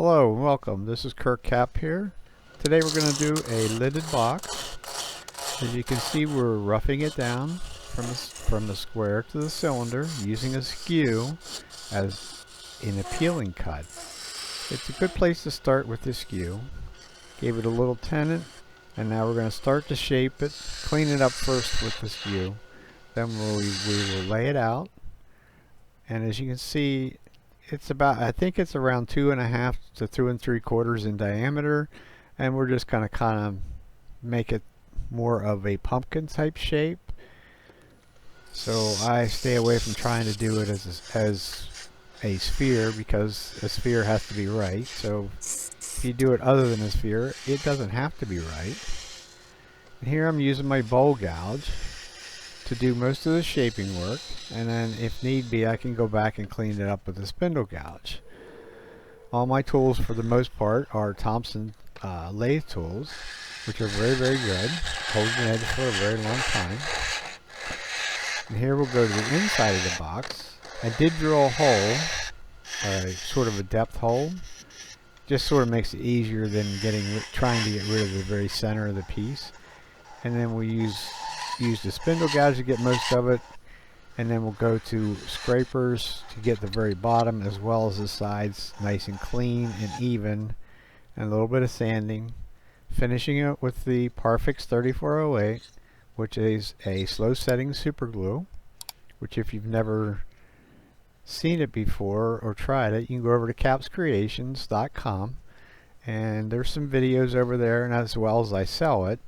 Hello and welcome. This is Kirk Cap here. Today we're going to do a lidded box. As you can see, we're roughing it down from the square to the cylinder using a skew as in a peeling cut. It's a good place to start with the skew. Gave it a little tenon, and now we're going to start to shape it, clean it up first with the skew. Then we will lay it out, and as you can see, it's about, I think it's around 2.5 to 2 3/4 in diameter, and we're just going to kind of make it more of a pumpkin type shape. So I stay away from trying to do it as a sphere, because a sphere has to be right. So if you do it other than a sphere, it doesn't have to be right. And here I'm using my bowl gouge to do most of the shaping work, and then if need be I can go back and clean it up with a spindle gouge. All my tools for the most part are Thompson lathe tools, which are very good, hold the edge for a very long time. And here we'll go to the inside of the box. I did drill a hole, sort of a depth hole, just sort of makes it easier than trying to get rid of the very center of the piece. And then we use the spindle gouge to get most of it, and then we'll go to scrapers to get the very bottom as well as the sides nice and clean and even, and a little bit of sanding, finishing it with the Parfix 3408, which is a slow setting super glue, which if you've never seen it before or tried it, you can go over to capscreations.com, and there's some videos over there, and as well as I sell it.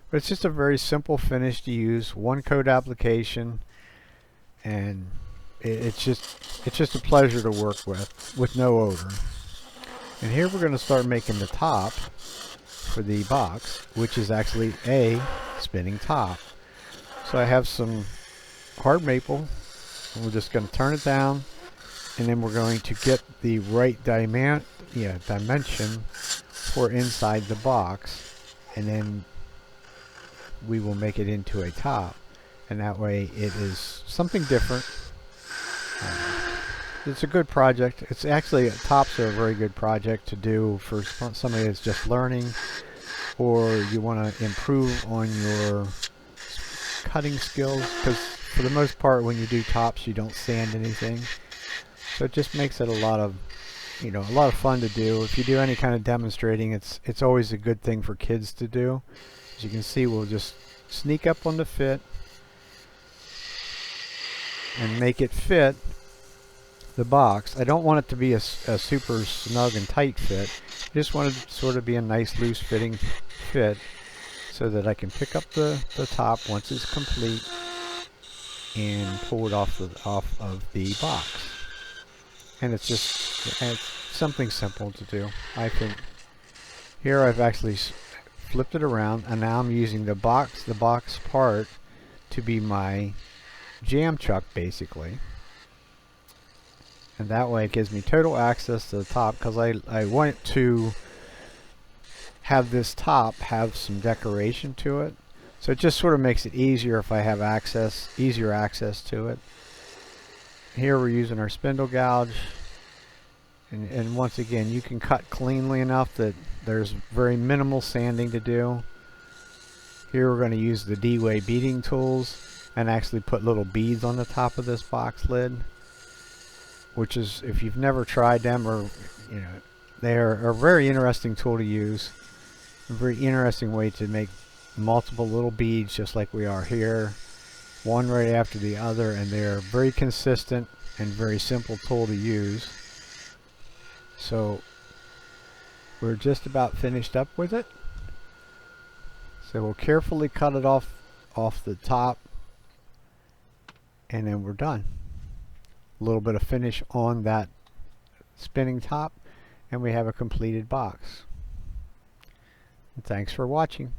But it's just a very simple finish to use, one coat application, and it's just a pleasure to work with no odor. And here we're going to start making the top for the box, which is actually a spinning top. So I have some hard maple, and we're just going to turn it down, and then we're going to get the right dimension for inside the box, and then we will make it into a top, and that way it is something different. It's a good project. It's actually, tops are a very good project to do for somebody that's just learning, or you want to improve on your cutting skills, because for the most part when you do tops you don't sand anything, so it just makes it a lot of fun to do. If you do any kind of demonstrating, it's always a good thing for kids to do. As you can see, we'll just sneak up on the fit and make it fit the box. I don't want it to be a super snug and tight fit. I just want it to sort of be a nice loose fitting fit, so that I can pick up the top once it's complete and pull it off of the box. And it's something simple to do. I think here I've actually flipped it around, and now I'm using the box part to be my jam chuck basically, and that way it gives me total access to the top, because I want to have this top have some decoration to it, so it just sort of makes it easier if I have easier access to it. Here we're using our spindle gouge, and once again you can cut cleanly enough that there's very minimal sanding to do. Here we're going to use the D-Way beading tools and actually put little beads on the top of this box lid, which is, if you've never tried them, or they are a very interesting tool to use, a very interesting way to make multiple little beads just like we are here, one right after the other, and they're very consistent and very simple tool to use. So we're just about finished up with it, so we'll carefully cut it off the top, and then we're done. A little bit of finish on that spinning top, and we have a completed box. And thanks for watching.